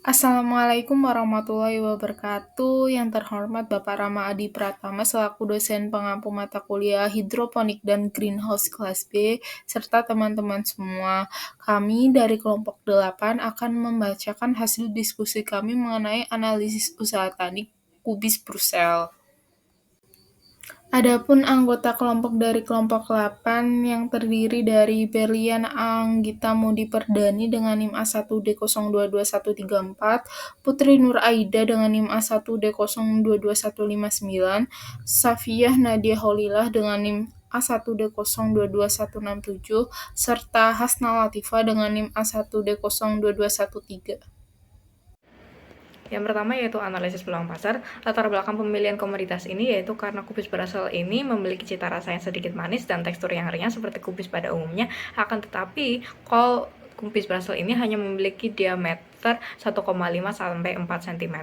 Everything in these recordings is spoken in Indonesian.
Assalamualaikum warahmatullahi wabarakatuh. Yang terhormat Bapak Rama Adi Pratama selaku dosen pengampu mata kuliah Hidroponik dan Greenhouse kelas B, serta teman-teman semua. Kami dari kelompok 8 akan membacakan hasil diskusi kami mengenai analisis usaha tani kubis Brusel. Adapun anggota kelompok dari kelompok 8 yang terdiri dari Berlian Anggita Mudi Perdani dengan NIM A1D022134, Putri Nur Aida dengan NIM A1D022159, Safiyah Nadia Holilah dengan NIM A1D022167, serta Hasna Latifah dengan NIM A1D022113. Yang pertama yaitu analisis peluang pasar. Latar belakang pemilihan komoditas ini yaitu karena kubis berasal ini memiliki cita rasa yang sedikit manis dan tekstur yang renyah seperti kubis pada umumnya. Akan tetapi, kubis berasal ini hanya memiliki diameter 1,5 sampai 4 cm.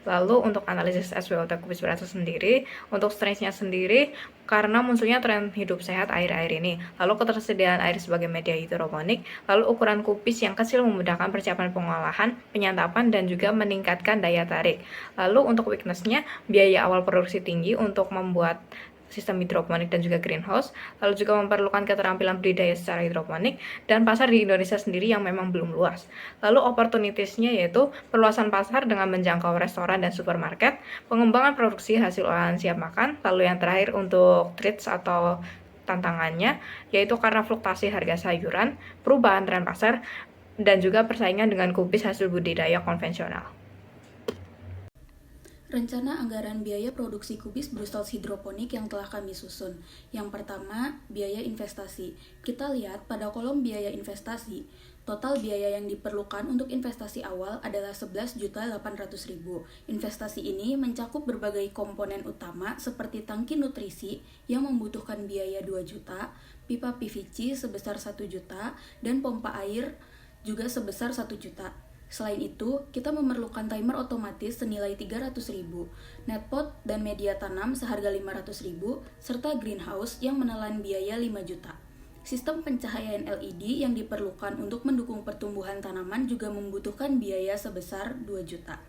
Lalu untuk analisis SWOT kubis berasal sendiri, untuk strength-nya sendiri karena munculnya tren hidup sehat air-air ini, lalu ketersediaan air sebagai media hidroponik, lalu ukuran kubis yang kecil memudahkan persiapan pengolahan, penyantapan, dan juga meningkatkan daya tarik. Lalu untuk weakness-nya, biaya awal produksi tinggi untuk membuat sistem hidroponik dan juga greenhouse, lalu juga memerlukan keterampilan budidaya secara hidroponik, dan pasar di Indonesia sendiri yang memang belum luas. Lalu opportunities-nya yaitu perluasan pasar dengan menjangkau restoran dan supermarket, pengembangan produksi hasil olahan siap makan, lalu yang terakhir untuk treats atau tantangannya, yaitu karena fluktuasi harga sayuran, perubahan tren pasar, dan juga persaingan dengan kubis hasil budidaya konvensional. Rencana anggaran biaya produksi kubis Brussels hidroponik yang telah kami susun. Yang pertama, biaya investasi. Kita lihat pada kolom biaya investasi, total biaya yang diperlukan untuk investasi awal adalah 11.800.000. Investasi ini mencakup berbagai komponen utama seperti tangki nutrisi yang membutuhkan biaya 2 juta, pipa PVC sebesar 1 juta, dan pompa air juga sebesar 1 juta. Selain itu, kita memerlukan timer otomatis senilai 300.000, netpot dan media tanam seharga 500.000, serta greenhouse yang menelan biaya 5 juta. Sistem pencahayaan LED yang diperlukan untuk mendukung pertumbuhan tanaman juga membutuhkan biaya sebesar 2 juta.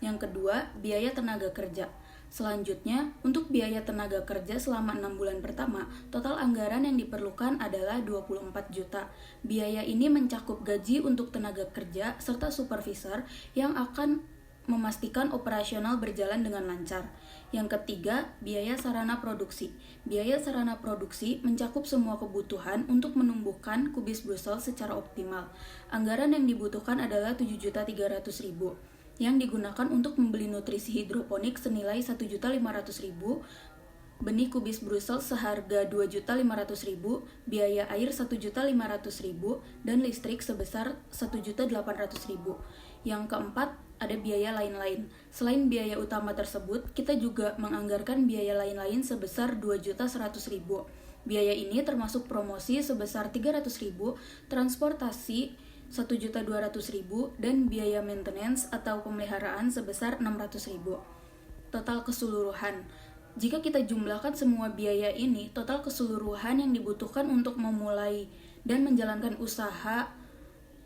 Yang kedua, biaya tenaga kerja. Selanjutnya, untuk biaya tenaga kerja selama 6 bulan pertama, total anggaran yang diperlukan adalah 24 juta. Biaya ini mencakup gaji untuk tenaga kerja serta supervisor yang akan memastikan operasional berjalan dengan lancar. Yang ketiga, biaya sarana produksi. Biaya sarana produksi mencakup semua kebutuhan untuk menumbuhkan kubis Brussels secara optimal. Anggaran yang dibutuhkan adalah 7.300.000 yang digunakan untuk membeli nutrisi hidroponik senilai 1.500.000, benih kubis Brussels seharga 2.500.000, biaya air 1.500.000, dan listrik sebesar 1.800.000. Yang keempat, ada biaya lain-lain. Selain biaya utama tersebut, kita juga menganggarkan biaya lain-lain sebesar 2.100.000. Biaya ini termasuk promosi sebesar 300.000, transportasi 1.200.000, dan biaya maintenance atau pemeliharaan sebesar 600.000. Total keseluruhan. Jika kita jumlahkan semua biaya ini, total keseluruhan yang dibutuhkan untuk memulai dan menjalankan usaha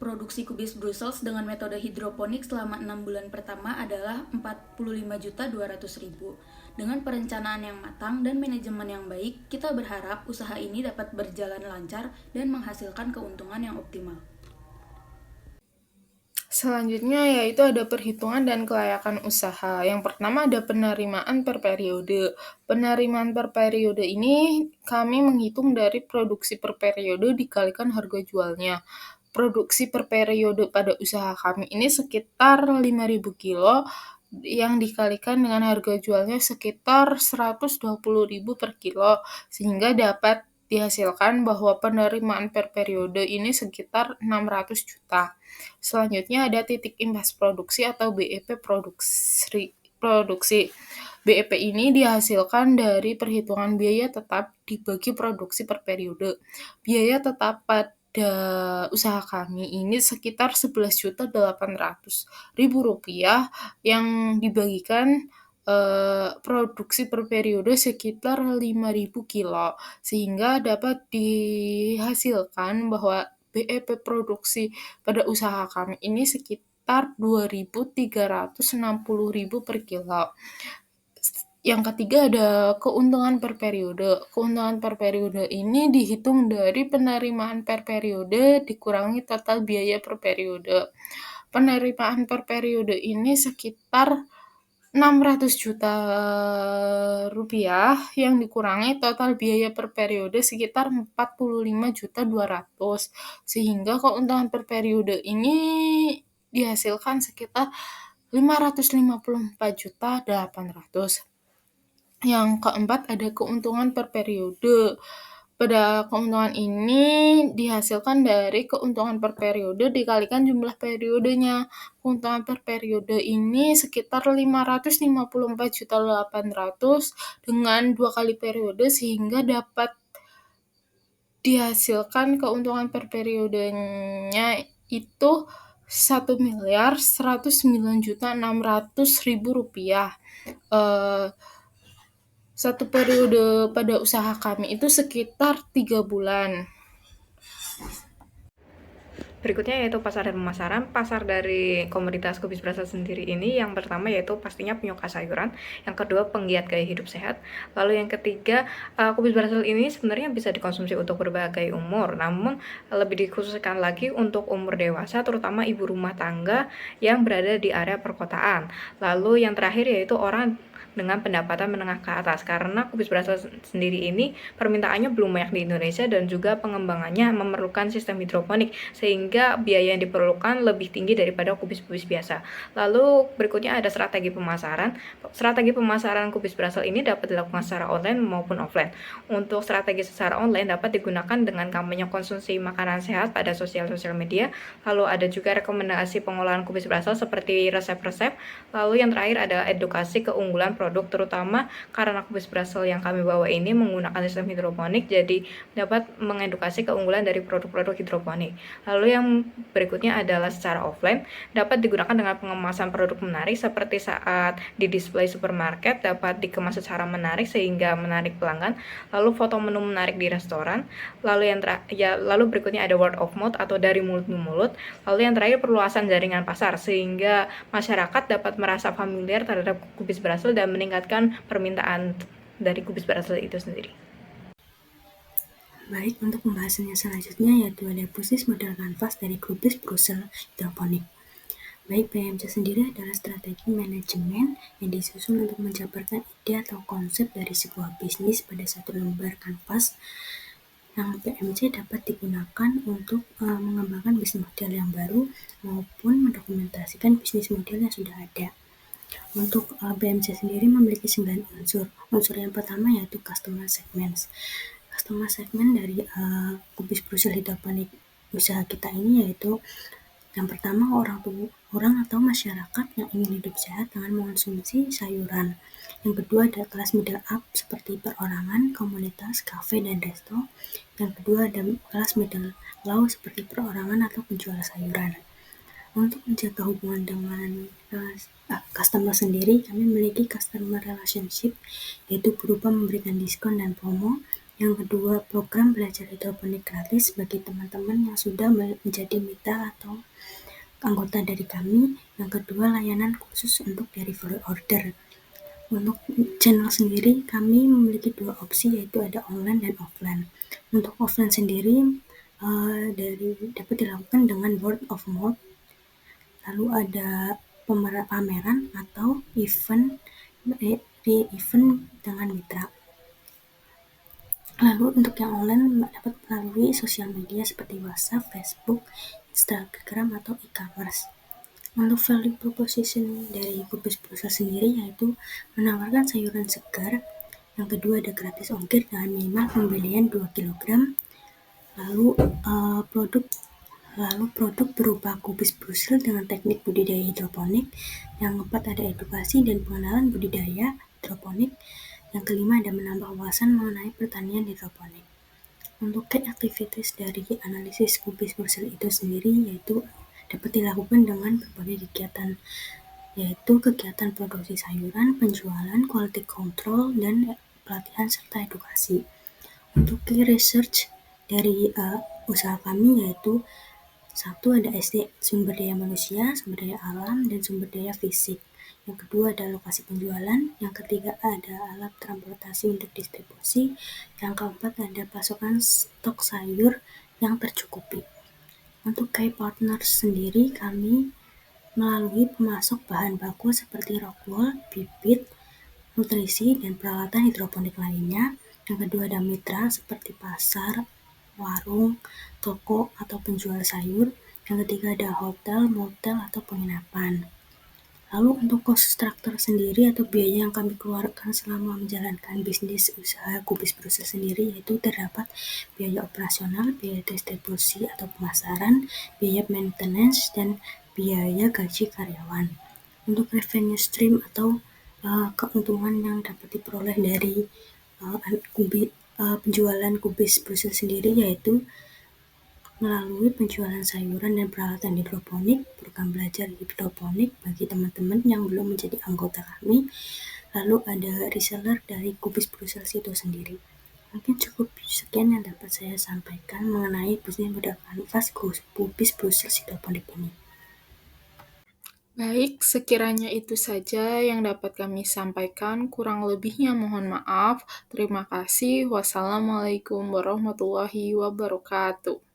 produksi kubis Brussels dengan metode hidroponik selama 6 bulan pertama adalah 45.200.000. Dengan perencanaan yang matang dan manajemen yang baik, kita berharap usaha ini dapat berjalan lancar dan menghasilkan keuntungan yang optimal. Selanjutnya yaitu ada perhitungan dan kelayakan usaha. Yang pertama ada penerimaan per periode. Penerimaan per periode ini kami menghitung dari produksi per periode dikalikan harga jualnya. Produksi per periode pada usaha kami ini sekitar 5.000 kilo yang dikalikan dengan harga jualnya sekitar 120.000 per kilo, sehingga dapat dihasilkan bahwa penerimaan per periode ini sekitar 600 juta. Selanjutnya ada titik imbas produksi atau BEP produksi. BEP ini dihasilkan dari perhitungan biaya tetap dibagi produksi per periode. Biaya tetap pada usaha kami ini sekitar 11.800.000 rupiah yang dibagikan produksi per periode sekitar 5.000 kilo, sehingga dapat dihasilkan bahwa BEP produksi pada usaha kami ini sekitar sekitar Rp2.360.000 per kilo. Yang ketiga ada keuntungan per periode. Keuntungan per periode ini dihitung dari penerimaan per periode dikurangi total biaya per periode. Penerimaan per periode ini sekitar Rp600 juta yang dikurangi total biaya per periode sekitar Rp45.200.000, sehingga keuntungan per periode ini dihasilkan sekitar Rp554.800.000. Yang keempat ada keuntungan per periode. Pada keuntungan ini dihasilkan dari keuntungan per periode dikalikan jumlah periodenya. Keuntungan per periode ini sekitar Rp554.800.000 dengan 2 kali periode sehingga dapat dihasilkan keuntungan per periodenya itu Rp1.109.600.000. Satu periode pada usaha kami itu sekitar 3 bulan. Berikutnya yaitu pasar dan pemasaran. Pasar dari komoditas kubis berasal sendiri ini yang pertama yaitu pastinya penyuka sayuran, yang kedua penggiat gaya hidup sehat, lalu yang ketiga kubis berasal ini sebenarnya bisa dikonsumsi untuk berbagai umur, namun lebih dikhususkan lagi untuk umur dewasa, terutama ibu rumah tangga yang berada di area perkotaan. Lalu yang terakhir yaitu orang dengan pendapatan menengah ke atas, karena kubis berasal sendiri ini permintaannya belum banyak di Indonesia dan juga pengembangannya memerlukan sistem hidroponik sehingga biaya yang diperlukan lebih tinggi daripada kubis-kubis biasa. Lalu berikutnya ada strategi pemasaran. Strategi pemasaran kubis berasal ini dapat dilakukan secara online maupun offline. Untuk strategi secara online dapat digunakan dengan kampanye konsumsi makanan sehat pada sosial media. Lalu ada juga rekomendasi pengolahan kubis berasal seperti resep-resep. Lalu yang terakhir ada edukasi keunggulan produk, terutama karena kubis berasal yang kami bawa ini menggunakan sistem hidroponik, jadi dapat mengedukasi keunggulan dari produk-produk hidroponik. Lalu yang berikutnya adalah secara offline, dapat digunakan dengan pengemasan produk menarik seperti saat di display supermarket dapat dikemas secara menarik sehingga menarik pelanggan. Lalu foto menu menarik di restoran. Lalu lalu berikutnya ada word of mouth atau dari mulut ke mulut. Lalu yang terakhir perluasan jaringan pasar sehingga masyarakat dapat merasa familiar terhadap kubis berasal dan meningkatkan permintaan dari kubis berasal itu sendiri. Baik, untuk pembahasannya selanjutnya yaitu ada bisnis model kanvas dari kubis Brussels hidroponik. Baik, PMC sendiri adalah strategi manajemen yang disusun untuk menjabarkan ide atau konsep dari sebuah bisnis pada satu lembar kanvas yang PMC dapat digunakan untuk mengembangkan bisnis model yang baru maupun mendokumentasikan bisnis model yang sudah ada. Untuk BMC sendiri memiliki 9 unsur. Unsur yang pertama yaitu customer segments. Customer segment dari kubis Brussels hidroponik usaha kita ini yaitu yang pertama orang atau masyarakat yang ingin hidup sehat dengan mengonsumsi sayuran. Yang kedua ada kelas middle up seperti perorangan, komunitas, kafe, dan resto. Yang kedua ada kelas middle low seperti perorangan atau penjual sayuran. Untuk menjaga hubungan dengan customer sendiri, kami memiliki customer relationship, yaitu berupa memberikan diskon dan promo. Yang kedua, program belajar hidroponik gratis bagi teman-teman yang sudah menjadi mitra atau anggota dari kami. Yang kedua, layanan khusus untuk delivery order. Untuk channel sendiri, kami memiliki 2 opsi, yaitu ada online dan offline. Untuk offline sendiri, dapat dilakukan dengan word of mouth. Lalu ada pameran atau event dengan mitra. Lalu untuk yang online dapat melalui sosial media seperti WhatsApp, Facebook, Instagram, atau e-commerce. Untuk value proposition dari kubis Brussels sendiri yaitu menawarkan sayuran segar. Yang kedua ada gratis ongkir dengan minimal pembelian 2 kg. Lalu produk berupa kubis Brussels dengan teknik budidaya hidroponik. Yang keempat ada edukasi dan pengenalan budidaya hidroponik. Yang kelima ada menambah wawasan mengenai pertanian hidroponik. Untuk key activities dari analisis kubis Brussels itu sendiri yaitu dapat dilakukan dengan berbagai kegiatan, yaitu kegiatan produksi sayuran, penjualan, quality control, dan pelatihan serta edukasi. Untuk key research dari usaha kami yaitu Satu ada sumber daya manusia, sumber daya alam, dan sumber daya fisik. Yang kedua ada lokasi penjualan, yang ketiga ada alat transportasi untuk distribusi, yang keempat ada pasokan stok sayur yang tercukupi. Untuk key partners sendiri, kami melalui pemasok bahan baku seperti rock wool, bibit, nutrisi, dan peralatan hidroponik lainnya. Yang kedua ada mitra seperti pasar, warung, toko, atau penjual sayur. Yang ketiga ada hotel, motel, atau penginapan. Lalu untuk cost structure sendiri atau biaya yang kami keluarkan selama menjalankan bisnis usaha Kubis Brusel sendiri, yaitu terdapat biaya operasional, biaya distribusi atau pemasaran, biaya maintenance, dan biaya gaji karyawan. Untuk revenue stream atau keuntungan yang dapat diperoleh dari penjualan Kubis Brusel sendiri, yaitu melalui penjualan sayuran dan peralatan hidroponik, program belajar hidroponik bagi teman-teman yang belum menjadi anggota kami, lalu ada reseller dari Kubis Brusel itu sendiri. Mungkin cukup sekian yang dapat saya sampaikan mengenai bisnis modal kanvas Kubis Brusel hidroponik ini. Baik, sekiranya itu saja yang dapat kami sampaikan. Kurang lebihnya mohon maaf. Terima kasih. Wassalamualaikum warahmatullahi wabarakatuh.